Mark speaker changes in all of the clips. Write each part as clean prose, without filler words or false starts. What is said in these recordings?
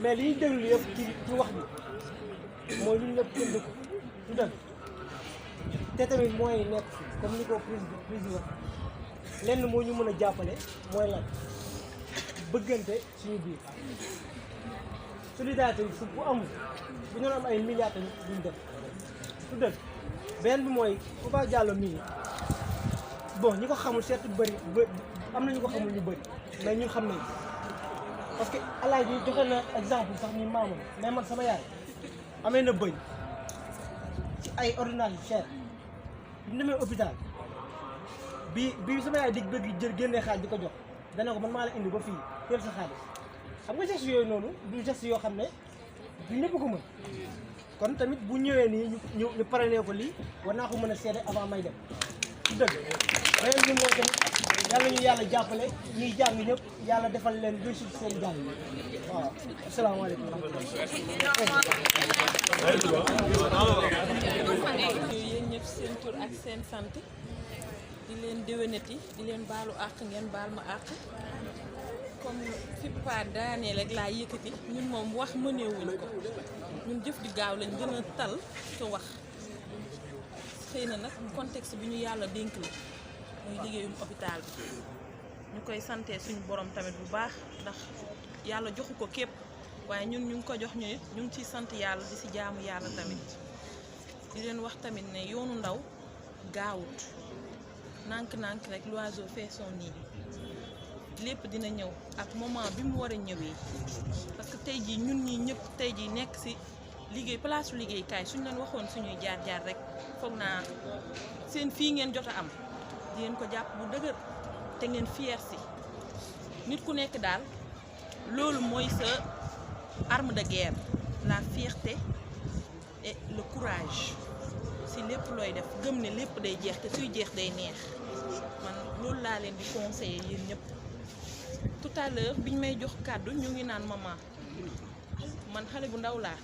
Speaker 1: mais li ñu déglu yëpp ci wax bi mooy lu ñu lépp kenn dëkk du dëgg te tamit mooy nekk fi comme ni ko prise wax lenn moo ñu mën a jàppale mooy lan bëggante suñu biir solidarité bi fu amul bu ñu am ay milliards tamit duñ def du dëgg benn bi mooy Papa Diallo mii bon ñi ko xamul seet bëri am na ñu ko xamul ñu bëri mais ñun xam nañ parce que alaaj bi joxe na exemple sax ni maamam mais man sama yaay amee na bëñ ci ay ordonnance yu cher bi ñu demee hôpital bi sama yaay di bëgg jël génnee xaalis di ko jox dana ko man maa la indi ba fii jël sa xaalis xam nga geste yooyu noonu du geste yoo xam ne du ñëpp ko mën kon tamit bu ñëwee nii ñu parrainer ko lii war naa ko mën a seede avant may dem du dëgg beneen bi mooy tamit yàlla ñu yàlla jàppale ñuy jàng ñëpp yàlla defal leen réussite seen jàng waaw asalaamaaleykum
Speaker 2: yéen ñëpp seen tur ak seen sant di leen déwénati di leen baalu àq ngeen baal ma àq comme fi Papa daanee rek laa yëkkati ñun moom wax mëneewuñ ko ñun jëf di gaaw lañ gën a tal te wax xëy na nag contexte bi ñu yàlla dénk la muy liggéeyum hôpital bi ñu koy sante suñu borom tamit bu baax ndax yàlla joxu ko képp waaye ñun ñu ngi ko jox ñu nit ñu ngi ciy sant yàlla di ci jaamu yàlla tamit di leen wax tamit ne yoonu ndaw gaawut nànk-nànk rek l'oiseau fait son nid lépp dina ñëw ak moment bi mu war a ñëwee parce que tey jii ñun ñi ñëpp tey jii nekk ci liggéey place su liggéeykaay suñu leen waxoon suñuy jaar-jaar rek foog naa seen fii ngeen jot a am di ngeen ko jàpp bu dëgër te ngeen fier ci nit ku nekk daal loolu mooy sa arme de guerre la fierté et le courage ci lépp looy def gëm ne lépp day jeex te suy jeex day neex man loolu laa leen di conseiller yéen ñëpp tout à l'heure biñ may jox kàddu ñu ngi naan maman man xale bu ndaw laa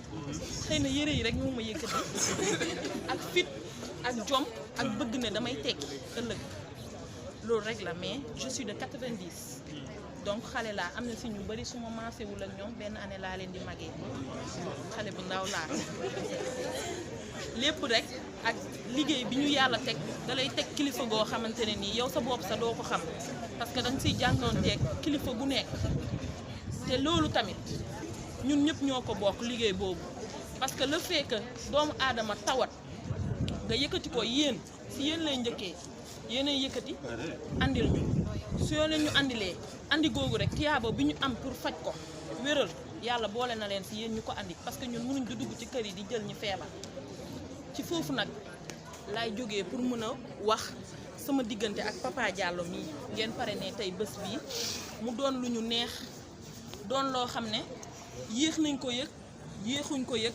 Speaker 2: xëy na yére yi rek moo ma yëkkati ak fit ak jom ak bëgg ne damay tekki ëllëg loolu rek la mais je suis de 90 donc xale laa am na si ñu bari su ma maasewul ak ñoom benn année laa leen di magee xale bu ndaw laa lépp rek ak liggéey bi ñu yàlla teg da lay teg kilifa goo xamante ne nii yow sa bopp sa doo ko xam parce que danga siy jàngoonteeg kilifa gu nekk te loolu tamit ñun ñëpp ñoo ko bokk liggéey boobu parce que le fait que doomu aadama tawat nga yëkkati ko yéen si yéen lay njëkkee yéenay yëkkati andil ñu su yoo leen ñu andilee andi googu rek tiyaaba bi ñu am pour faj ko wéral yàlla boole na leen si yéen ñu ko andi parce que ñun mënuñ di dugg ci kër yi di jël ñu feebar ci foofu nag laay jógee pour mën a wax sama diggante ak Papa Diallo mii ngeen pare ne tey bés bii mu doon lu ñu neex doon loo xam ne yéex nañ ko yëg yéexuñ ko yëg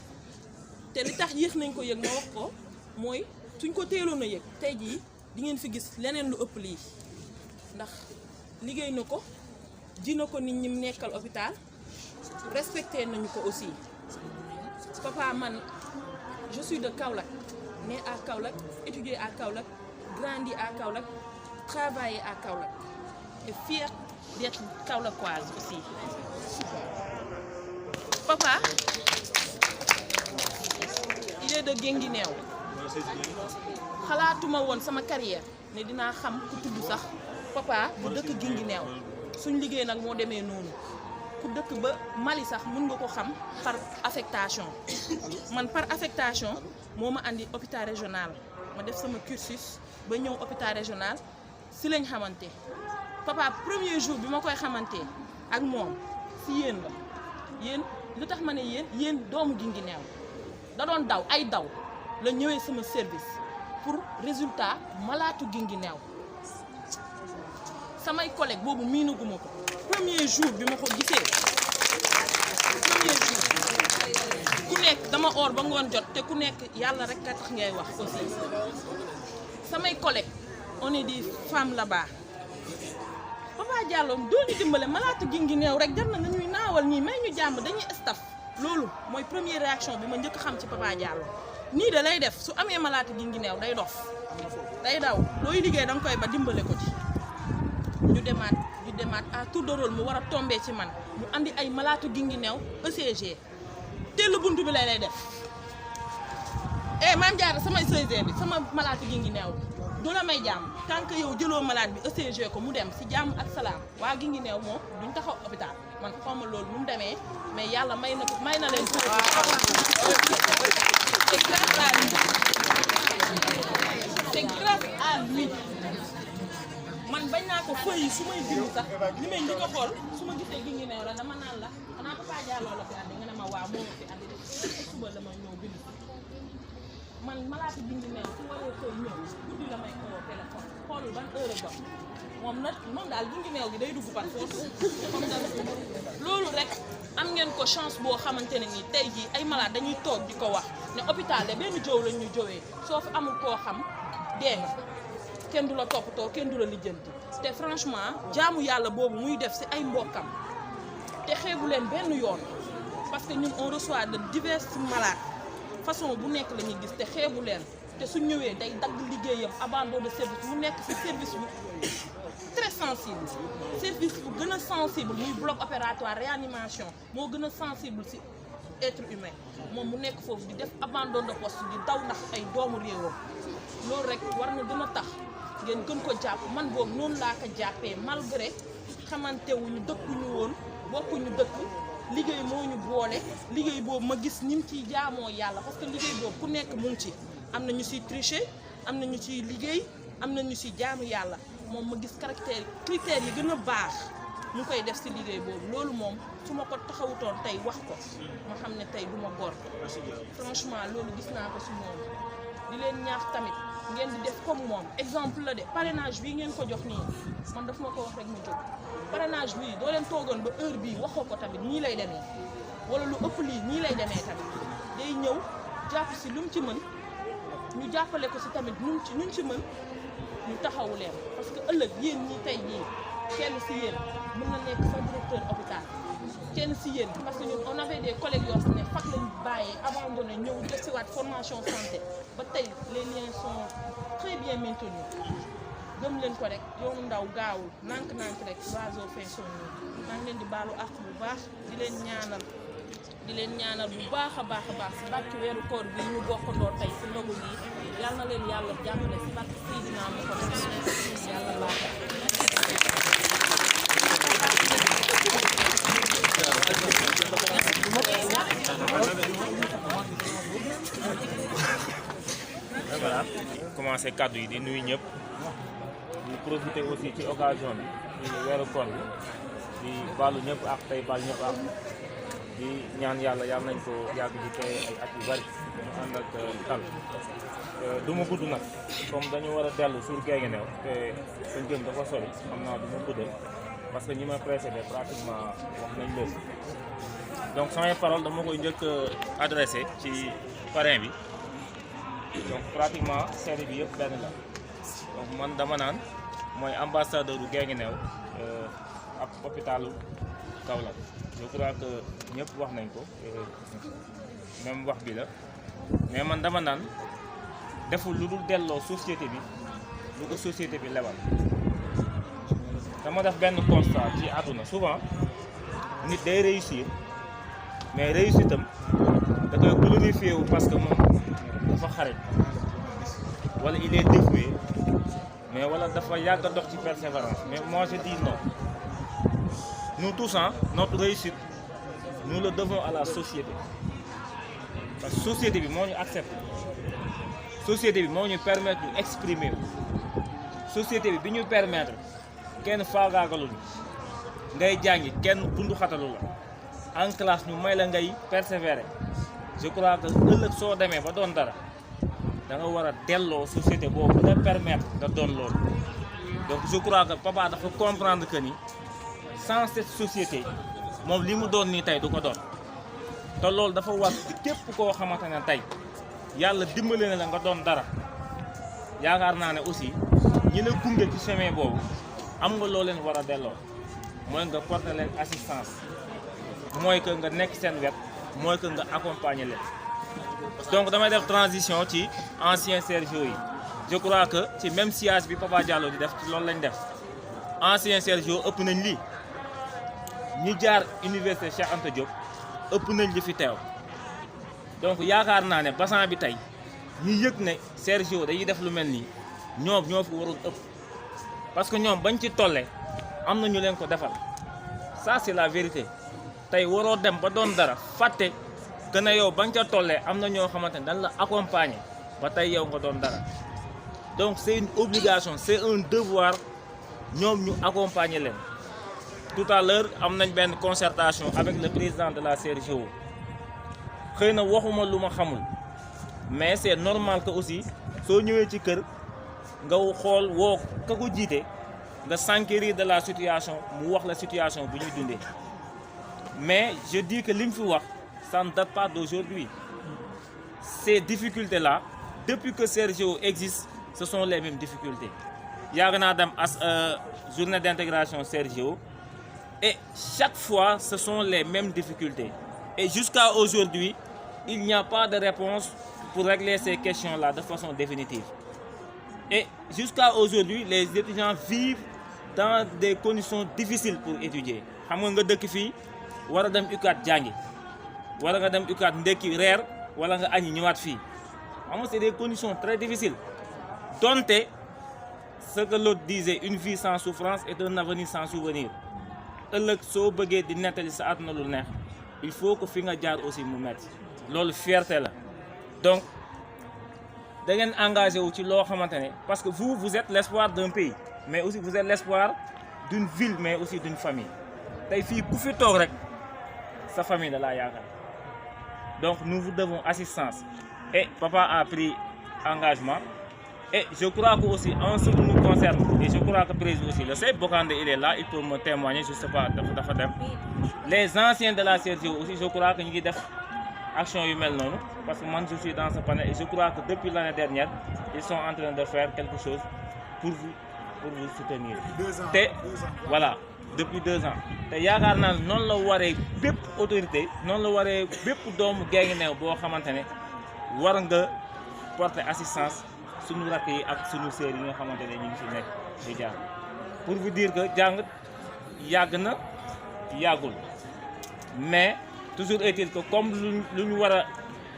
Speaker 2: te li tax yéex nañ ko yëg ma wax ko mooy suñ ko teeloon a yëg tey jii di ngeen fi gis leneen lu ëpp lii ndax liggéey na ko ji na ko nit ñi mu nekkal hôpital respecté nañu ko aussi papa man je suis de Kaolack né à Kaolack étudié à Kaolack grandi à Kaolack travaillé à Kaolack et fier d'être kaolackoise aussi papa il est de Guinguinéo xalaatuma woon sama carrière ne dinaa xam ku tudd sax papa bu dëkk Guinguinéo suñ liggéey nag moo demee noonu ku dëkk ba Mali sax mën nga ko xam par affectation man par affectation moo ma andi hôpital régional ma def sama cursus ba ñëw hôpital régional si lañ xamante papa premier jour bi ma koy xamante ak moom si yéen la yéen lu tax ma ne yéen doomu Guinguinéo da doon daw ay daw la ñëwee sama service pour résultat malaatu Guinguinéo samay collègue boobu miinaguma ko premier jour bi ma ko gisee premier jour ku nekk dama or ba ngoon jot te ku nekk yàlla rek a tax ngay wax aussi samay collègue on est des femmes là-bas Papa Diallo doo ñu dimbale malaatu Guinguinéo rek jar na nga ñuy naawal ñii may ñu jàmm dañuy staff loolu mooy première réaction bi ma njëkk xam ci Papa Diallo nii da lay def su amee malaatu Guinguinéo day dof day daw looy liggéey danga koy ba dimbale ko ci ñu demaat à tour de rôle mu war a tombé ci man mu andi ay malaatu Guinguinéo ECG tellu buntu bi lay def Mame Diarra samay ECG bi sama malaatu Guinguinéo du la may jàmm tant que yow jëloo malade bi ECG ko mu dem si jàmm ak salaam waa Guinguinéo moom duñ taxaw hôpital man xawma loolu nu mu demee mais yàlla may na leen c'est grâce à lui man bañ naa ko feuille yi su may bind sax li may njëkk a xool su ma gisee Guinguinéo la dama naan la xanaa Papa Diallo la fi andi nga ne ma waaw moo fi andi suba dama ñëw bind man malaatu Guinguinéo su waree xëy ñëw guddi la may oo téléphone xoolul ban heure ba moom daal Guinguinéo gi day dugg par force loolu rek am ngeen ko chance boo xamante ne nii tey jii ay malade dañuy toog di ko wax ne hôpital de benn joow lañ ñu jowee soo fi amul koo xam dee nga kenn du la toppatoo kenn du la lijjanti te franchement jaamu yàlla boobu muy def si ay mbokkam te xeebu leen benn yoon parce que ñun on reçoit de divers malades façon bu nekk la ñuy gis te xeebu leen te su ñëwee day dagg liggéeyam abandon de service mu nekk si service bu très sensible service bu gën a sensible muy bloc opératoire réanimation moo gën a sensible si être humain moom mu nekk foofu di def abandon de poste di daw ndax ay doomu réewam loolu rek war na gën a tax ngeen gën ko jàpp man boobu noonu laa ko jàppee malgré xamante wuñu dëkkuñu woon bokkuñu dëkk liggéey moo ñu boole liggéey boobu ma gis ni mu ciy jaamoo yàlla parce que liggéey boobu ku nekk mu ngi ci am na ñu ciy tricher am na ñu ciy liggéey am na ñu ciy jaamu yàlla moom ma gis critères yi gën a baax ñu koy def ci liggéey boobu loolu moom su ma ko taxawutoon tey wax ko ma xam ne tey du ma góor franchement loolu gis naa ko ci moom di leen ñaax tamit ngeen di def comme moom exemple la de parrainage bii ngeen ko jox nii man daf ma ko wax rek mu jóg parrainage bii doo leen toogoon ba heure bii waxoo ko tamit ñii lay demee wala lu ëpp lii ñii lay demee tamit day ñëw jàpp ci lu mu ci mën ñu jàppale ko ci tamit nuñ ci mën ñu taxawu leen parce que ëllëg yéen ñi tey jii kenn ci yéen mën na nekk sa directeur hôpital kenn ci yéen parce que ñun on avait des collègues yoo xam ne fac lañ bàyyee abandonné ñëw def ci waat formation santé ba tey les liens sont très bien maintenus gëm leen ko rek yoonu ndaw gaawul nànk-nànk rek oiseau fait son nid maa ngi leen di baalu àq bu baax di leen ñaanal bu baax a baax si barke weeru koor bi ñu bokkandoo tey si ndogu yi yal na leen yàlla jàppale si barke Seydina mu ko def yàlla baax
Speaker 3: voilà commencé kàddu yi di nuyu ñëpp di profiter aussi ci occasion bi ci weeru koor bi di baalu ñëpp ak tey baal ñëpp ak di ñaan yàlla nañ ko yàgg di tey ay at yu bari ñu ànd ak tal du ma gudd nag comme dañu war a dellu sur Guinguinéo te suñ jëm dafa sori xam naa du ma guddal parce que ñi ma précédé pratiquement wax nañ lépp donc samay parole dama koy njëkk adressé ci parrain bi donc pratiquement série bi yëpp benn la donc man dama naan mooy ambassadeur u Guinguinéo ak hôpitalu Kaolack je crois que ñëpp wax nañ ko même wax bi la mais man dama naan deful lu dul delloo société bi lu ko société bi lebal dama def benn constat ci àdduna souvent nit day réussir mais réussitam da koy glorifier wu parce que moom dafa xarañ wala il est dévoué mais wala dafa yàgg a dox ci persévérance mais moi je dis non nous tous notre réussite nous le devons à la société parce que société bi moo ñu accepté société bi moo ñu permettre ñu exprimer société bi ñu permettre kenn faagaagaluñu ngay jàngi kenn bundu xatalu la en classe ñu may la ngay persévérer je crois que ëllëg soo demee ba doon dara da nga war a delloo société boobu la permettre nga doon loolu donc je crois que papa dafa comprendre que ni sans cette société moom li mu doon nii tey du ko doon te loolu dafa war képp koo xamante ne tey yàlla dimbale na la nga doon dara yaakaar naa ne aussi ñi la gunge ci chemin boobu am nga loo leen war a delloo mooy nga porter leen assistance mooy que nga nekk seen wet mooy que nga accompagner leen donc damay def transition ci ancien Sergio yi je crois que ci même sillage bi Papa Diallo di def ci loolu lañ def ancien Sergio ëpp nañ lii ñi jaar université Cheikh Anta Diop ëpp nañ li fi teew donc yaakaar naa ne bassin bi tey ñi yëg ne Sergio dañuy def lu mel nii ñoom ñoo fi waroon ëpp parce que ñoom bañ ci tolle am na ñu leen ko defal ça c'est la vérité tey waroo dem ba doon dara fàtte que ne yow bañ ca tollee am na ñoo xamante ne dañ la accompagner ba tey yow nga doon dara donc c'est une obligation c'est un devoir ñoom ñu accompagner leen. Tout à l'heure am nañ benn concertation avec le président de la Sergio xëy na waxuma lu ma xamul mais c'est normal que aussi soo ñëwee ci kër nga xool woo ka ko jiite nga s'enquérir de la situation mu wax la situation bu ñuy dundee mais je dis que li mu fi wax ça ne date pas d'aujourd'hui. Ces difficultés-là depuis que Sergio existe ce sont les mêmes difficultés yàgg naa dem journée d'intégration Sergio et chaque fois ce sont les mêmes difficultés et jusqu'à aujourd'hui il n'y a pas de réponse pour régler ces questions-là de façon définitive et jusqu'à aujourd'hui les étudiants vivent dans des conditions difficiles pour étudier xam nga dëkk fii war a dem UCAD jàngi wala nga dem UCAD ndekki reer wala nga añi ñëwaat fii xam nga c'est des conditions très difficiles donte ce que l'autre disait une vie sans souffrance est un avenir sans souvenir ëllëg soo bëggee di nettali sa àdduna lu neex il faut que fi nga jaar aussi mu metti loolu fierté la donc da ngeen engagé wu ci loo xamante ne parce que vous êtes l'espoir d'un pays mais aussi vous êtes l'espoir d'une ville mais aussi d'une famille tey fii ku fi toog rek sa famille da laa yaakaar donc nous vous devons assistance et papa a pris engagement et je crois que aussi en ce qui nous concerne et je crois que président aussi le sait Bokandé il est là il peut me témoigner je sais pas dafa dem les anciens de la Sergio aussi je crois que ñu ngi def action yu mel noonu parce que man je suis dans ce panel et je crois que depuis l'année dernière ils sont en train de faire quelque chose pour vous soutenir te voilà depuis 2 ans te yaakaar naa noonu la waree bépp autorité noonu la waree bépp doomu Guinguinéo boo xamante ne war nga porter assistance suñu rakk yi ak suñu sœur yi nga xamante ne ñu ngi fi nekk di jàng pour vous dire que jàng yàgg na yàggul mais toujours est-il que comme lu ñu war a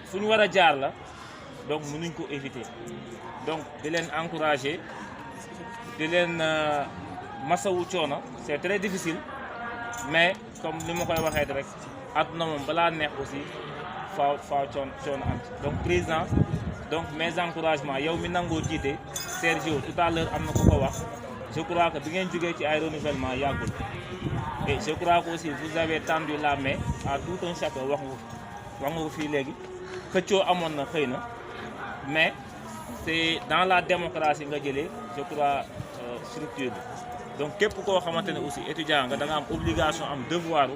Speaker 3: fu ñu war a jaar la donc mënuñ ko éviter donc di leen encourager di leen masawu coono c'est très difficile mais comme li ma koy waxee rek àdduna moom balaa neex aussi faaw coono am donc président donc mes encouragements yow mi nangoo jiite Sergio tout à l'heure am na ko ko wax je crois que bi ngeen jógee ci ay renouvellement yàggul et je crois que aussi vous avez tendu la main à tout un chacun wax nga ko fii léegi xëccoo amoon na xëy na mais c'est dans la démocratie nga jëlee je crois structure bi donc képp koo xamante ne aussi étudiant nga da nga am obligation am devoir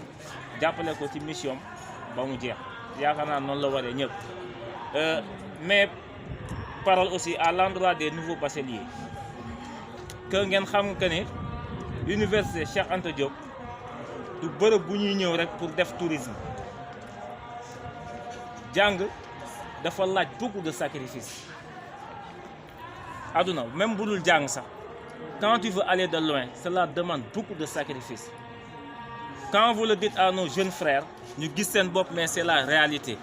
Speaker 3: jàppale ko ci mission ba mu jeex yaakaar naa noonu la waree ñëpp mais parole aussi à l'endroit des nouveaux bacheliers que ngeen xam que ne université Cheikh Anta Diop du bërëb bu ñuy ñëw rek pour def tourisme jàng dafa laaj beaucoup de sacrifices aduna même bu dul jàng sax quand tu veux aller de loin cela demande beaucoup de sacrifices quand vous le dites à nos jeunes frères ñu gis seen bopp mais c'est la réalité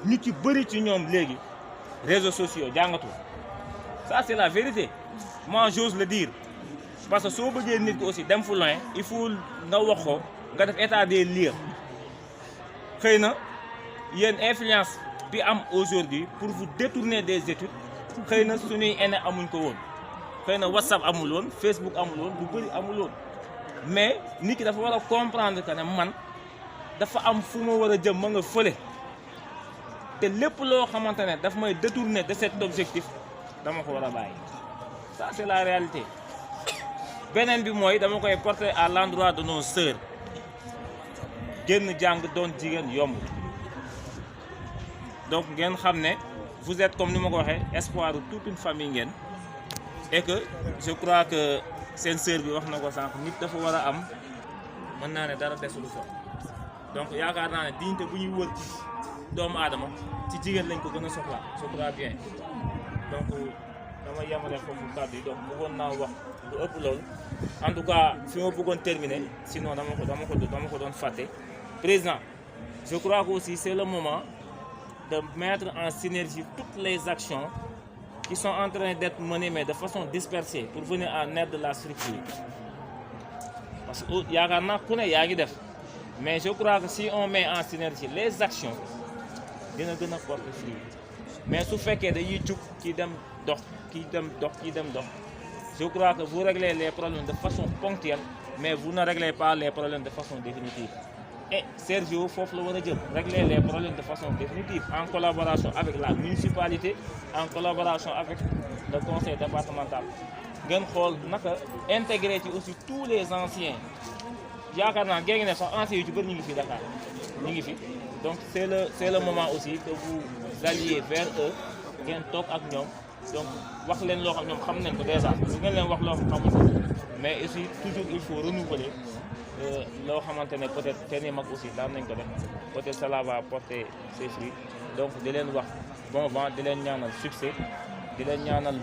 Speaker 3: ñu ci bëri ci ñoom léegi réseaux sociaux jàngatu ça c'est la vérité moi j'ose le dire parce que soo bëggee nit ko aussi dem fu loin il faut nga wax ko nga def état des lieux xëy na yéen influence bi am aujourd'hui pour vous détourner des études xëy na suñuy aînés amuñ ko woon xëy na WhatsApp amul woon Facebook amul woon lu bëri amul woon mais nit ki dafa war a comprendre que ne man dafa am fu ma war a jëm ma nga fële te lépp loo xamante ne daf may détourner de cet objectif dama ko war a bàyyi ça c'est la réalité beneen bi mooy dama koy porter à l'endroit de nos sœurs génn jàng doon jigéen yomb donc ngeen xam ne vous êtes comme ni ma ko waxee espoir de toute une famille ngeen et que je crois que seen sœur bi wax na ko sànq nit dafa war a am mën naa ne dara desul fa donc yaakaar naa ne dignité bu ñuy wër ci doomu aadama ci jigéen lañ ko gën a soxla je crois bien donc dama yemale foofu kàddu yi donc bëggoon naa wax lu ëpp loolu en tout cas fi ma bëggoon terminer sinon dama ko doon fàtte président je crois que aussi c'est le moment de mettre en synergie toutes les actions qui sont en train d'être menées mais de façon dispersée pour venir en aide de la structure parce que yaakaar naa ku ne yaa ngi def mais je crois que si on met en synergie les actions dina gën a porter fruit mais su fekkee dañuy jug kii dem dox kii dem dox je crois que vous réglez les problèmes de façon ponctuelle mais vous ne réglez pas les problèmes de façon définitive et Sergio foofu la war a jëm régler les problèmes de façon définitive en collaboration avec la municipalité en collaboration avec le conseil départemental ngeen xool naka intégrer ci aussi tous les anciens yaakaar naa géej gi ne sax anciens yu ci bëri ñu ngi fi Dakar ñu ngi fi donc c'est le moment aussi que vous alliez vers eux ngeen toog ak ñoom donc wax leen loo xam ñoom xam nañ ko déjà su ngeen leen wax loo xam xamuñ ko mais aussi toujours il faut renouveler loo xamante ne peut-être seen i mag aussi daan nañ ko def peut-être cela va porter ses fruits donc di leen wax bon vent di leen ñaanal succès di leen ñaanal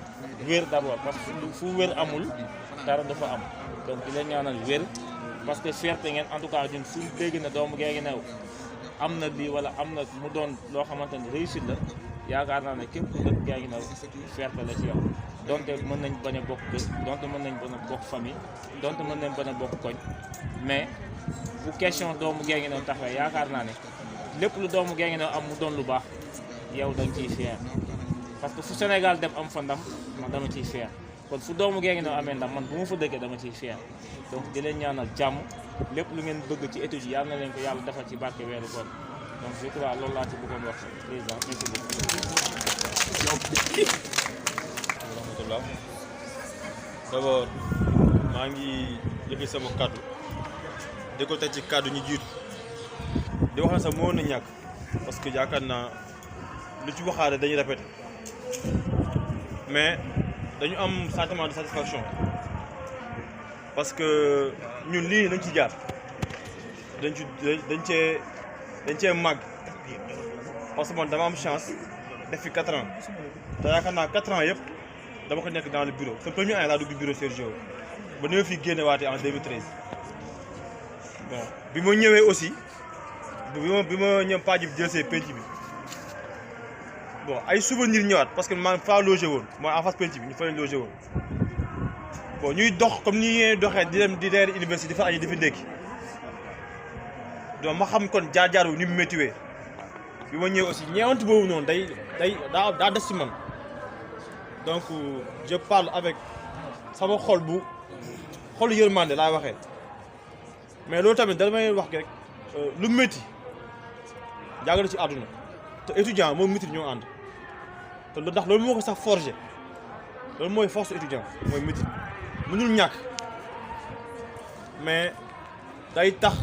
Speaker 3: wér d'abord parce que fu wér amul dara dafa am donc di leen ñaanal wér parce que fierté ngeen en tout cas ñun suñ dégg na doomu Guinguinéo am na lii wala am na mu doon loo xamante ne réussite la yaakaar naa ne képp ku dëkk Guinguinéo fierté la ci yow donte mën nañ bañ a bokk kër donte mën nañ bañ a bokk famille donte mën nañ bañ a bokk koñ mais bu question doomu Guinguinéo taxawee yaakaar naa ne lépp lu doomu Guinguinéo am mu doon lu baax yow da nga ciy fier parce que fu Sénégal dem am fa ndam man dama ciy fier kon fu doomu Guinguinéo amee ndam man bu ma fa dëkkee dama ciy fier donc di leen ñaanal jàmm lépp lu ngeen bëgg ci études yi yàlla na leen ko yàlla defal ci barke weeru koor donc je crois loolu laa ci bëggoon wax président merci beaucoup.
Speaker 4: rahmatullah d'abord maa ngi yëkkati sama kàddu di ko teg ci kàddu ñu jiitu di wax na sax moo na ñàkk parce que yaakaar naa lu ci waxaale dañuy répété mais dañu am sentiment de satisfaction parce que ñun lii dañ ci jaar dañ cee màgg parce que man dama am chance def fi 4 ans te yaakaar naa 4 ans yëpp dama ko nekk dans le bureau sa premier année laa dugg bureau Sergio ba ñëw fi génne waate en 2013 bon bi ma ñëwee aussi bi ma ñëw paa ji jël see penc bi bon ay souvenir ñëwaat parce que man fa logé woon mooy en face penc bi ñu fa leen logé woon bon ñuy dox comme ni ñuy doxee di dem di reer université di fa añi di fi ndékki donc ma xam kon jaar-jaar wu ni mu méttiwee bi ma ñëwee aussi ñeewant boobu noonu daa des ci man donc je parle avec sama xolu yërmande laa waxee mais loolu tamit damay wax rek lu métti jàng na ci àdduna te étudiant moom métti ñoo ànd te ndax loolu moo ko sax forgé loolu mooy force étudiant mooy métti mënul ñàkk mais day tax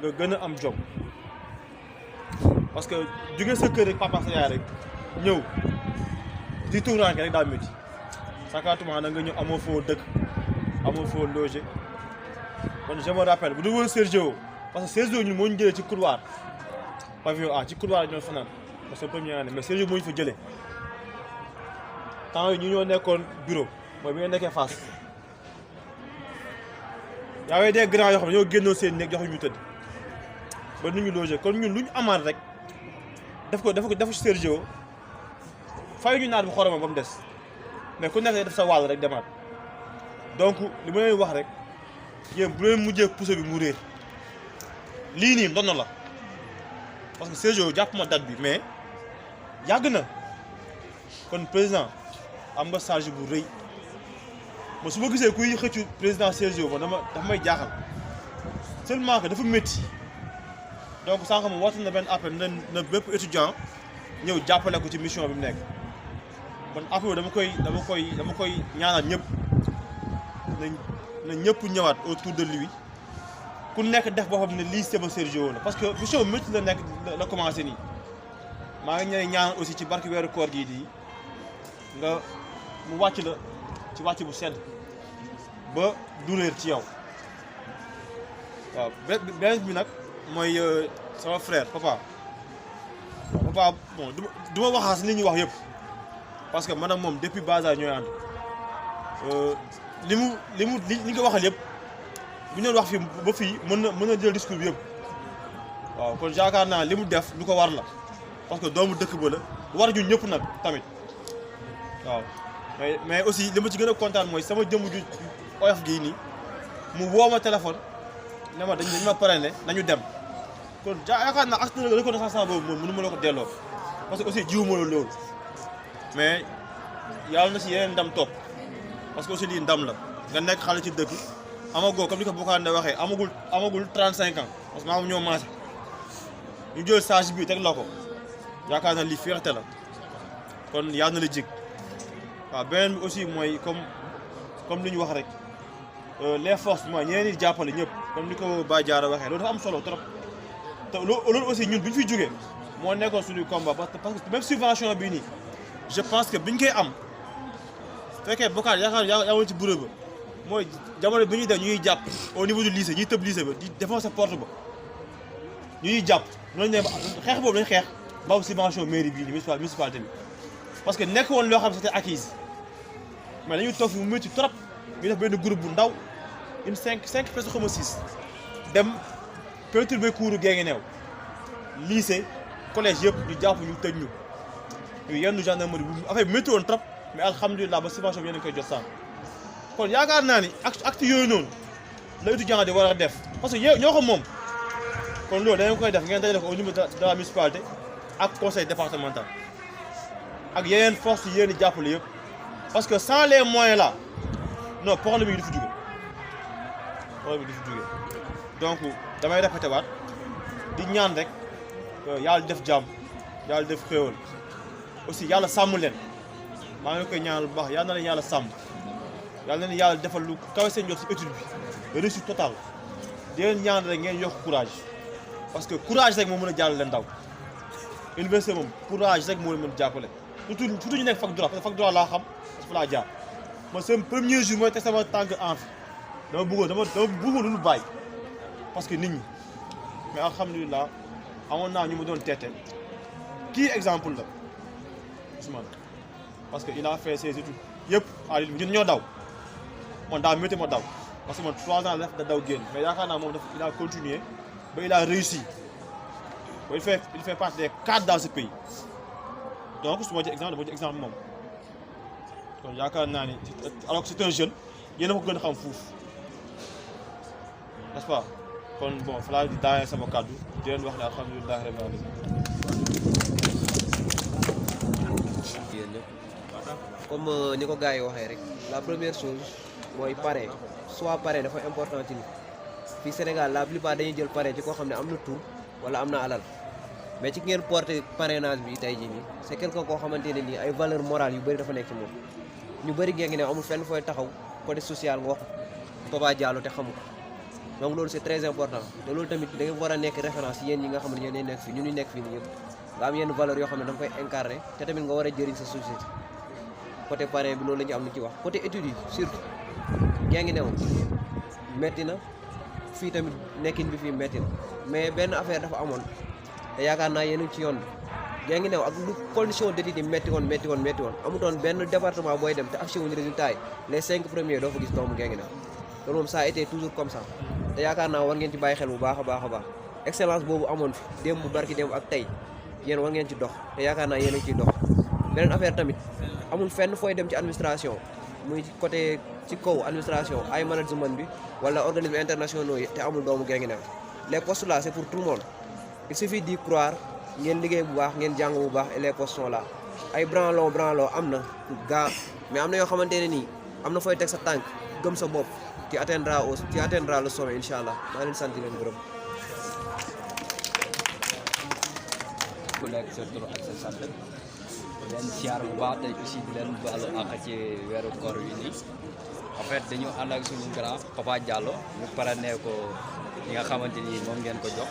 Speaker 4: nga gën a am jom parce que jóge sa kër rek papa sa yaay rek ñëw di tuuraanke rek daa métti sakatuma da nga ñëw amoo foo dëkk amoo foo logé kon je me rappelle bu dul woon Sergio parce que Sergio ñun moo ñu jëlee ci couloir pavillon A ci couloir ñoo fanaan parce que première année mais Sergio moo ñu fa jëlee temps yi ñu ñoo nekkoon bureau mooy bi nga nekkee face yaawee des grands yoo xam ne ñoo génnoo seen néeg joxuñu tëdd ba nu ñu logé kon ñun lu ñu amaat rek def ko ci Sergio fay ñu naat bu xoroma ba mu des mais ku nekk def sa wàll rek demaat donc li ma leen wax rek yéen bu leen mujjee pousse bi mu réer lii nii ndono la parce que Sergio jàpp ma date bi mais yàgg na kon président am nga charge bu rëy ma su ma gisee kuy xëccu président Sergio ma dafa may jaaxal seulement que dafa métti donc sànq moom waxtaan na benn appel na bépp étudiant ñëw jàppale ko ci mission bi mu nekk kon appel dama koy ñaanal ñëpp na ñëpp ñëwaat autour de lui ku nekk def boo xam ne lii sama Sergio la parce que mission métti la nekk la commencé nii maa ngi ñaanal aussi ci barki weeru koor gii di nga mu wàcc la ci wàcc bu sedd ba du réer ci yow waaw beneen bi nag mooy sama frère papa bon du ma waxaas li ñuy wax yëpp parce que man ak moom depuis bas âge ñooy ànd li nga waxal yëpp bu ñu doon wax fii ba fii mën na jël discours bi yëpp waaw kon yaakaar naa li mu def lu ko war la parce que doomu dëkk ba la war ñun ñëpp nag tamit waaw mais aussi li ma ci gën a kontaan mooy sama jëmm ju oyof gii nii mu woo ma téléphone ne ma dañ ma parrainé nañu dem kon yaakaar naa acte de reconnaissance boobu moom mënu ma la ko delloo parce que aussi jiwu ma la loolu mais yàlla na si yeneen ndam topp parce que aussi lii ndam la nga nekk xale ci dëkk amagoo comme ni ko Bokar ne waxee amagul 35 ans parce que maa ñoo maase ñu jël sage bi teg la ko yaakaar naa lii fierté la kon yàlla na la jig waaw beneen bi aussi mooy comme li ñu wax rek les forces mooy ñeneen ñi jàppale ñëpp comme ni ko Baye Diarra waxee loolu dafa am solo trop te loolu aussi ñun bu ñu fiy jógee moo nekkoon suñu combat parce que même subvention bii nii je pense que biñ koy am fekkee Bokar yaakaar yaa woon ci bureau ba mooy jamono bi ñuy def ñuy jàpp au niveau du lycée ñuy tëb lycée ba di défoncer porte ba ñuy jàpp ñooñu ne xeex boobu lañ xeex baaw subvention mairie bii nii municipalité bi parce que nekk woon loo xam c'était acquise mais dañuy toog fi mu métti trop ñu def benn groupe bu ndaw une 5 personnes xaw ma 6 dem perturber cours Guinguinéo lycée collège yëpp ñu jàpp ñu tëj ñu yenn gendarmerie bu affaire bi métti woon trop mais alhamdulilah ba subvention bi yéen a koy jot sànq kon yaakaar naa ni acte yooyu noonu la étudiant di war a def parce que ñoo ko moom kon loolu dañu koy def ngeen dajale ko au niveau de la municipalité ak conseil départemental ak yeneen force yi yéen i jàppale yëpp parce que sans les moyens là non problème yi du fi jóge donc damay répété waat di ñaan rek yàlla def jàmm yàlla def xéewal aussi yàlla sàmm leen maa ngi koy ñaanal bu baax yàlla na leen yàlla sàmm yàlla na leen yàlla defal lu kawe seen jot si étude bi réussite totale di leen ñaan rek ngeen yokk courage parce que courage rek moo mën a jàllale ndaw université moom courage rek moo leen mën a jàppale surtout ñu nekk fac droit parce que fac droit laa xam parce que fa laa jaar man seen premier jour mooy teg sama tànk en fi dama bëggoon lu bàyyi parce que nit ñi mais alhamdulilah amoon naa ñu ma doon teete kii exemple la Ousmane parce que il a fait ses études yëpp à l'île bi ñun ñoo daw man daa métti ma daw parce que man 3 ans la def da daw génn mais yaakaar naa moom dafa il a continué ba il a réussi ba il fait partie des cadres dans ce pays donc su ma jël exemple dama jël exemple moom kon yaakaar naa ni alors que c'est un jeune yéen a ko gën a xam fuuf n'est-ce pas kon bon fa laa di daaneel sama kàddu di leen wax ne alhamdulilah rabbil alamin
Speaker 5: comme ni ko gars yi waxee rek la première chose mooy parrain soit parrain dafa important ci nit fii Sénégal la plupart dañuy jël parrain ci koo xam ne am na tur wala am na alal mais ci ngeen porté parrainage bi tey jii nii c'est quelqu'un koo xamante ne nii ay valeurs morales yu bëri dafa nekk ci moom ñu bëri ngeen ngi ne amul fenn fooy taxaw côté social nga wax Papa Diallo te xamu ko donc loolu c'est très important te loolu tamit da nga war a nekk référence yéen ñi nga xam ne yéen nekk fii ñu nekk fii nii yëpp nga am yenn valeurs yoo xam ne da nga koy incarner te tamit nga war a jëriñ sa société côté parrain bi loolu la ñu am lu ci wax côté études yi surtout yaa ngi ne woon metti na fii tamit nekkin bi fii metti na mais benn affaire dafa amoon te yaakaar naa yéen ci yoon bi yaa ngi new ak lu condition d'études yi metti woon amutoon benn département booy dem te affiché wuñu résultat yi les 5 premiers doo fa gis doomu gaa ngi new loolu moom ça a été toujours comme ça te yaakaar naa war ngeen ci bàyyi xel bu baax a baax excellence boobu amoon fi démb barki démb ak tey yéen war ngeen ci dox te yaakaar naa yéen a ciy dox beneen affaire tamit amul fenn fooy dem ci administration muy côté ci kaw administration ay management bi wala organisme internationaux yi te amul doomu Guinguinéo les postes là c'est pour tout le monde il suffit d'y croire ngeen liggéey bu baax ngeen jàng bu baax et les postes sont là ay branlon am na gaa mais am na yoo xamante ne nii am na fooy teg sa tànk gëm sa bopp tu atteindras le sommet incha allah maa leen sant leen gërëm.
Speaker 6: ku nekk sa tur ak sa sant leen siyaar bu baax tey aussi di leen baalu àq ci weeru koor wi nii en fait dañu ànd ak suñu grand Papa Diallo ñu parrainé ko ñi nga xamante ni moom ngeen ko jox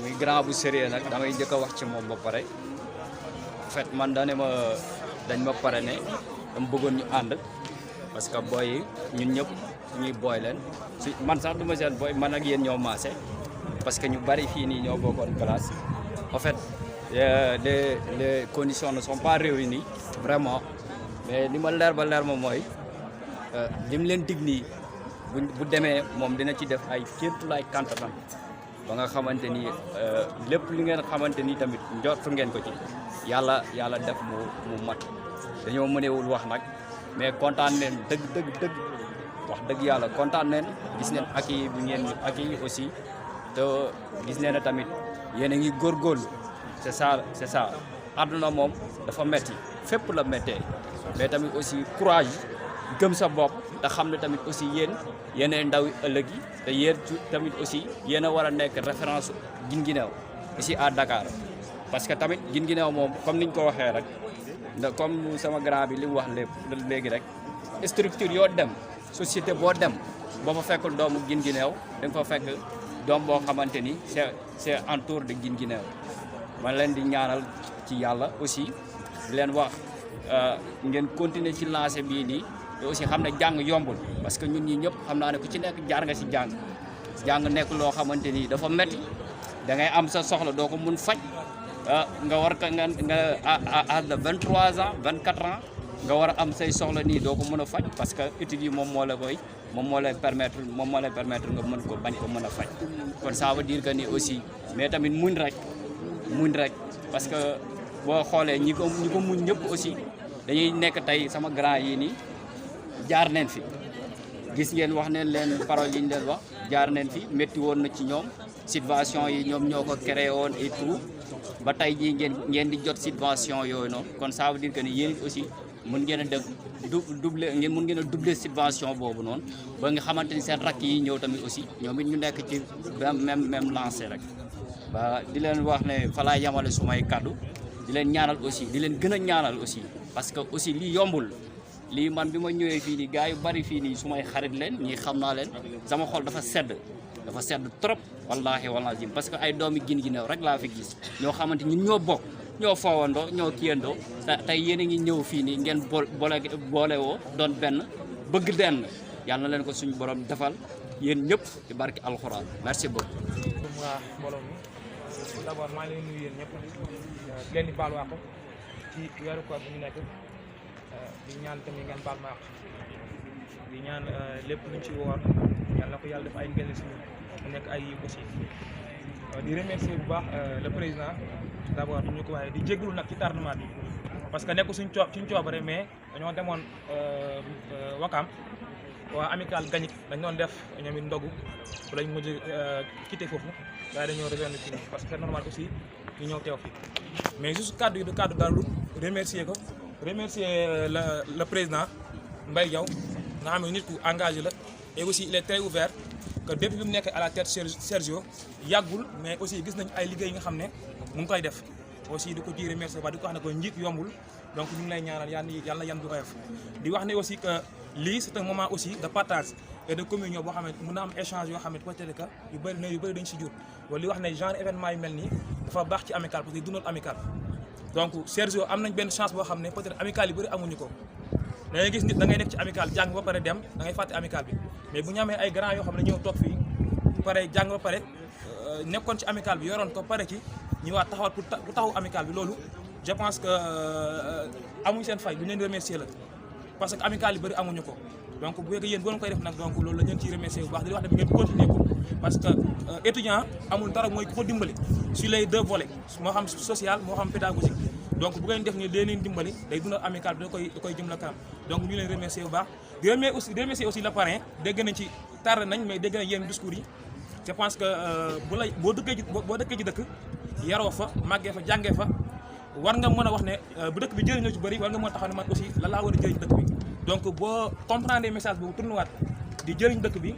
Speaker 6: muy grand bu sérieux nag damay njëkk a wax ci moom ba pare en fait man dañ ma parrainé dama bëggoon ñu ànd parce que booy yi ñun ñëpp ñuy booy leen man sax du ma seen booy man ak yéen ñoo maase parce que ñu bari fii nii ñoo bokkoon classe en fait les conditions ne sont pas réunies vraiment mais li ma leer ba leer ma mooy li mu leen dig nii bu demee moom dina ci def ay kéemtulaay kàttanam ba nga xamante ni lépp li ngeen xamante ni tamit njortu ngeen ko ci yàlla def mu mat dañoo mënewul wax nag mais kontaan neen dëgg wax dëgg yàlla kontaan neen gis neen accueil bi ngeen accueil aussi te gis neen tamit yéen a ngi góorgóorlu c'est ça àdduna moom dafa metti fépp la méttee mais tamit aussi courage gëm sa bopp te xam ne tamit aussi yéen ndaw ëllëg yi te yéen tamit aussi yéen a war a nekk référence Guinguinéo ici à Dakar parce que tamit Guinguinéo moom comme niñ ko waxee rek comme sama grand bi li mu wax léegi rek structure yoo dem société boo dem boo fa fekkul doomu Guinguinéo da nga fa fekk doom boo xamante ni c'est autour de Guinguinéo man leen di ñaanal ci yàlla aussi di leen wax ngeen continuer ci lancé bii nii te aussi xam ne jàng yombul parce que ñun ñi ñëpp xam naa ne ku ci nekk jaar nga si jàng nekk loo xamante ni dafa metti da ngay am sa soxla doo ko mun faj nga war ko nga à de 23 ans 24 ans nga war a am say soxla nii doo ko mën a faj parce que études yi moom moo lay permettre nga mën ko bañ ko mën a faj kon ça veut dire que ni aussi mais tamit muñ rek parce que boo xoolee ñi ko muñ ñëpp aussi dañuy nekk tey sama grand yi nii jaar neen fi gis ngeen wax neen leen parole yi ñu leen wax jaar neen fi métti woon na ci ñoom subvention yi ñoom ñoo ko créé woon et tout ba tey jii ngeen di jot subvention yooyu noonu kon ça veut dire que ni yéen aussi mën ngeen a def mën ngeen a doubler subvention boobu noonu ba nga xamante ni seen rakk yi ñëw tamit aussi ñoom it ñu nekk ci même lancé rek ba di leen wax ne fa laa yamale sumay kaddu di leen ñaanal aussi di leen gën a ñaanal aussi parce que aussi lii yombul lii man bi ma ñëwee fii nii gars yu bari fii nii sumay xarit leen ñii xam naa leen sama xol dafa sedd trop wallahi parce que ay doomi Guinguinéo rek laa fi gis ñoo xamante ñun ñoo bokk ñoo foowandoo ñoo kiyandoo tey yéen a ngi ñëw fii nii ngeen boole woo doon benn bëgg benn yàlla na leen ko suñu borom defal yéen ñëpp ci barki alxuraan merci beaucoup.
Speaker 7: waa mbooloo mi d'abord maa ngi leen nuyu yéen ñëpp leen di baalu àq ci weeru koor bi ñu nekk di ñaan tamit ngeen baal ma àq di ñaan lépp luñ ci woor yàlla na ko yàlla def ay ngeen si mu nekk ay yiw aussi di remercier bu baax le président d'abord ñu ko waxee di jégalu nag ci tardement bi parce que nekk suñ coobare mais dañoo demoon Wakaam waa amical gañik dañ doon def ñoom it ndogu bu lañ mujj quitté foofu waaye dañoo rejoindre fii parce que c'est normal aussi ñu ñëw teew fi mais juste kaddu yi du kaddu daal remercier le président Mbaye Diaw nga xam ne nit ku engagé la et aussi il est très ouvert que depuis bi mu nekk à la tête Sergio yàggul mais aussi gis nañ ay liggéey yi nga xam ne mu ngi koy def aussi di ko ciy remercier ba di ko wax ne ko njiit yombul donc ñu ngi lay ñaanal yàlla yan du ko def di wax ne aussi que lii c'est un moment aussi de partage et de communion boo xam ne mën na am échange yoo xam ne peut-être que yu bëri dañ si jur wala li wax ne genre événement yu mel nii dafa baax ci amical parce que dundal amical donc Sergio am nañ benn chance boo xam ne peut-être amical yu bëri amuñu ko da ngay gis nit da ngay nekk ci amical jàng ba pare dem da ngay fàtte amical bi mais bu ñu amee ay grands yoo xam ne ñëw toog fii pare jàng ba pare nekkoon ci amical bi yoroon ko pare ci ñëwaat taxawal pour taxaw amical bi loolu je pense que amuñ seen fay du leen remercier la parce que amical yu bëri amuñu ko donc bu fekkee yéen boo koy def nag donc loolu la ñu ciy remercier bu baax di wax ne ngeen continuer ko parce que étudiant amul dara mooy ku ko dimbali sur les deux volets moo xam social moo xam pédagogique donc bu ngeen def ni leen dimbali day dundal amical bi da koy jëm la kanam donc ñu leen remercier bu baax di remercier aussi le parrain dégg nañ ci tardé nañ mais dégg nañ yéen discours yi je pense que boo dëkkee ci dëkk yaroo fa màggee fa jàngee fa war nga mën a wax ne bu dëkk bi jëriñ la ci bëri war nga mën a taxaw ne man aussi la laa war a jëriñ dëkk bi donc boo comprendre message boobu tournewaat di jëriñ dëkk bi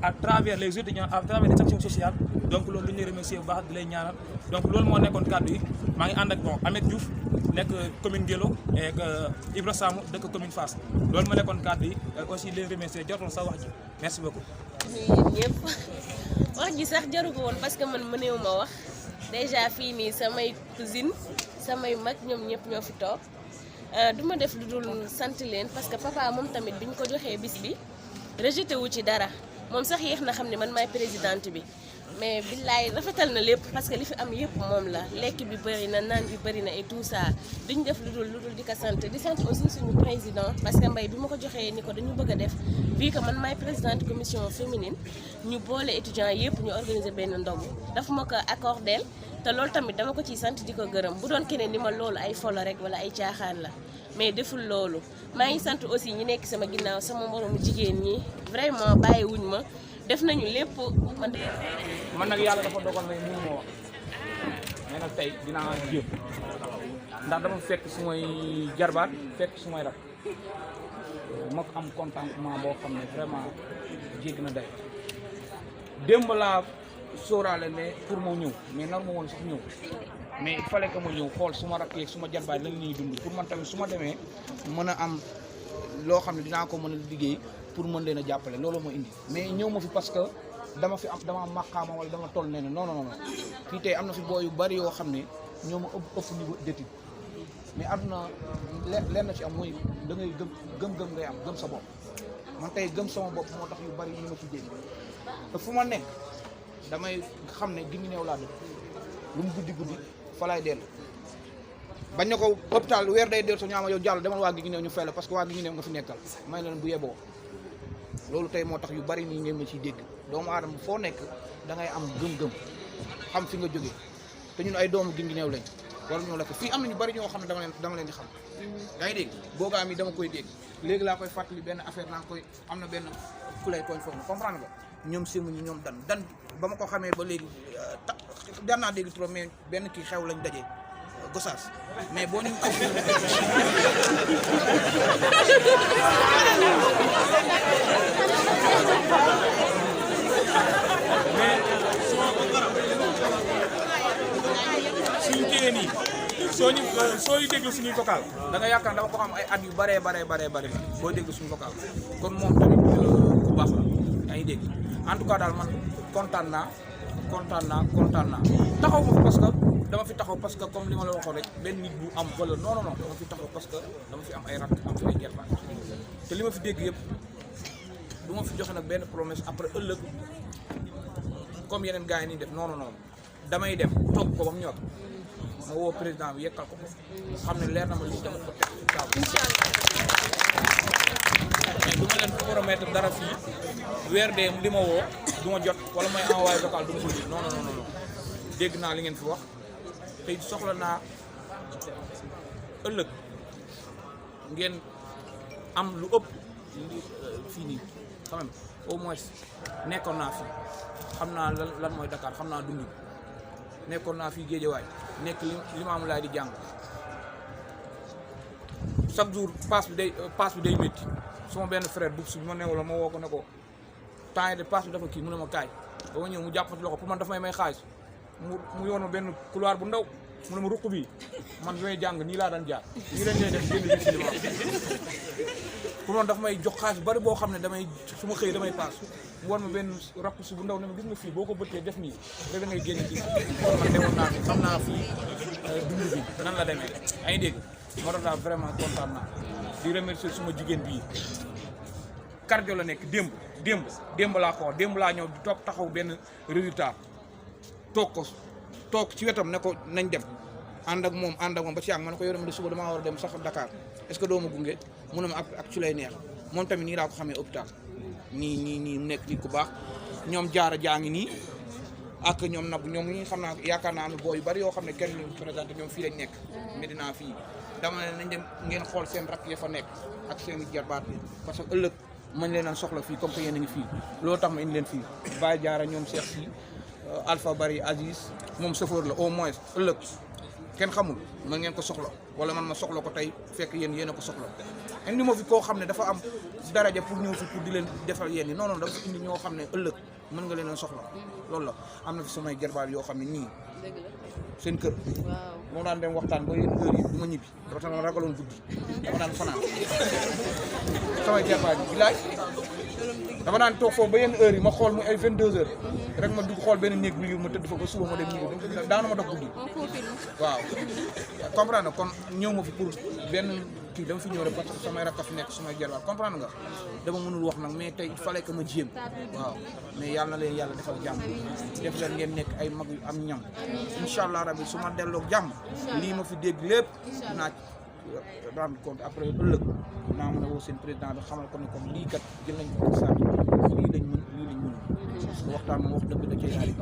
Speaker 7: à travers les étudiants à travers les actions sociales donc loolu lu ñuy remercier bu baax di lay ñaanal donc loolu moo nekkoon kàddu yi maa ngi ànd ak bon Ahmed Diouf nekk commune Guélo et Ibra Samou dëkk commune Fass loolu moo nekkoon kàddu yi aussi leen remercier jotoon sa wax ji merci beaucoup.
Speaker 8: yéen ñëpp wax ji sax jaru ko woon parce que man mëneewu ma wax déjà fii nii samay cousine samay mag ñoom ñëpp ñoo fi toog du ma def lu dul sant leen parce que papa moom tamit bi ñu ko joxee bis bi rejeté wu ci dara moom sax yéex na xam ne man maay présidente bi mais billaay rafetal na lépp parce que li fi am yëpp moom la lekk bi bëri na naan bi bëri na et tout ça duñ def lu dul di ko sant di sant aussi suñu président parce que Mbaye bi ma ko joxee ni ko dañu bëgg a def vu que man maay présidente commission féminine ñu boole étudiants yëpp ñu organiser benn ndogu daf ma ko accordeel te loolu tamit dama ko ciy sant di ko gërëm bu doon keneen ni ma loolu ay folo rek wala ay caaxaan la mais deful loolu maa ngi sant aussi ñi nekk sama ginnaaw sama moromu jigéen ñi vraiment bàyyiwuñ ma def nañu lépp
Speaker 7: man nag yàlla dafa dogal may mënu ma wax mais nag tey dinaa jéem ndax dama fekk su may jarbaat fekk su may rak ma am contentement boo xam ne vraiment jéggi na day démb laa sóoraale ne pour moo ñëw mais nar ma woon sax ñëw mais il fallait que ma ñëw xool su ma rakk yeeg su ma jarbaat lan ñuy dund pour man tamit su ma demee mën a am loo xam ne dinaa ko mën a liggéey pour mën leen a jàppale loolu moo indi mais ñëw ma fi parce que dama am maqaama wala dama toll nee na non non non fii tey am na fi boo yu bari yoo xam ne ñoo ma ëpp niveau d'étude mais àdduna leen na ci am mooy da ngay gëm-gëm ngay am gëm sa bopp man tey gëm sama bopp moo tax yu bari ñu ma ci dégg te fu ma nekk damay xam ne gi ngi neew laa dëkk lu mu guddi fa laay dellu bañ na ko hôpital weer day dellu so ñaama yow jàll demal waa gi ngi neew ñu fay la parce que waa gi ngi neew nga fi nekkal may leen bu yeboo loolu tey moo tax yu bari nii ngeen ma ciy dégg doomu aadama foo nekk da ngay am gëm-gëm xam fi nga jógee te ñun ay doomu gin gi neew lañ wala ñoo lekk fii am na ñu bari ñoo xam ne dama leen di xam yaa ngi dégg boogaam yi dama koy dégg léegi laa koy fàttali benn affaire naa koy am na benn ku lay tooñ foofu comprendre nga ñoom sému ñi ñoom dan ba ma ko xamee ba léegi daan naa dégg trop mais benn kii xew lañ daje Gossas mais boo ñu suñu jigéen yi soo ñu déglu suñuy vocal da nga yaakaar dama ko xam ay at yu bare boo déglu suñu vocal kon moom tamit ku baax la yaa ngi dégg en tout cas daal man kontaan naa taxaw ma fi parce que dama fi taxaw parce que comme li ma la waxoon rek benn nit bu am wala non dama fi taxaw parce que dama fi am ay rak am fi ay gerbaat te li ma fi dégg yëpp du ma fi joxe nag benn promesse après ëllëg comme yeneen gars yi nii def non damay dem toog ko ba mu ñor ma woo président bi yekkal ko xam ne leer na ma li dama ko teg ci table mais du ma leen promettre dara fii weer dee li ma woo du ma jot wala may envoyé vocal du ma ko jot non dégg naa li ngeen fi wax te soxla naa ëllëg ngeen am lu ëpp fii nii quand même au moins nekkoon naa fi xam naa lan mooy Dakar xam naa dund nekkoon naa fii Géejawaay nekk li ma am laay di jàng chaque jour passe bi day métti suma benn frère bu su ma newala ma woo ko ne ko temps yi de passe bi dafa kii mu ne ma kaay ba ma ñëw mu jàpp ci loxo pour man dafa may xaalis mu yoon ma benn couloir bu ndaw mu ne ma ruq bi man bi may jàng nii laa daan jaar nii lañ lay def génn ci li ma pour man dafa may jox xaalis bari boo xam ne damay su ma xëy damay paas mu war ma benn rakk su bu ndaw ne ma gis nga fii boo ko bëttee def nii rek da ngay génn ci man demoon naa fi xam naa fii dund bi nan la demee yaa ngi dégg moo tax daal vraiment kontaan naa di remercier suma jigéen bii cardio la nekk démb laa ko démb laa ñëw di toog taxaw benn résultat toog ci wetam ne ko nañ dem ànd ak moom ba ci yàgg ma ne ko yow de suba damaa war a dem sax Dakar est-ce que doo ma gunge mu ne ma ak ci lay neex moom tamit nii laa ko xamee hôpital nii mu nekk nit ku baax ñoom jaara jaa ngi nii ak ñoom nag ñoom ñi xam naa yaakaar naa am na boo yu bari yoo xam ne kenn ñu présenté ñoom fii lañ nekk Medina fii dama ne nañ dem ngeen xool seen rakk ya fa nekk ak seen jarbaat bi parce que ëllëg mañ leen soxla fii comme que yéen a ngi fii loolu tax ma indi leen fii Baye Jaara ñoom Cheikh fii Alpha Bari Aziz moom chauffeur la au moins ëllëg kenn xamul ma ngeen ko soxla wala man ma soxla ko tey fekk yéen a ko soxla indi ma fi koo xam ne dafa am daraja pour ñëw fi pour di leen defal yéen non dafa indi ñoo xam ne ëllëg mën nga leen soxla loolu la am na fi samay jarbaat yoo xam ne nii seen kër moo daan dem waxtaan ba yenn heure yi du ma ñibbi dafa tax ma ragaloon guddi dama daan fanaan samay jarbaat yi bilaay dama daan toog foofu ba yenn heure yi ma xool mu ay 22 heures rek ma dugg xool benn néeg bi ma tëdd fa ba suba ma dem ñibbi daana ma dox guddi waaw comprendre na kon ñëw ma fi pour benn
Speaker 9: kii dama fi ñëw rek parce que samay rakk fi nekk samay jarwaat comprendre nga dama mënul wax nag mais tey il fallait que ma jéem waaw mais yàlla na leen yàlla defal jàmm def leen ngeen nekk ay mag yu am ñam incha allah rabbi su ma delloog jàmm lii ma fi dégg lépp naa rendre compte après ëllëg naa mën a woo seen président bi xamal ko ne comme lii kat jël nañ ko saa lii lañ mën parce que waxtaan moom wax dëgg da cee daal di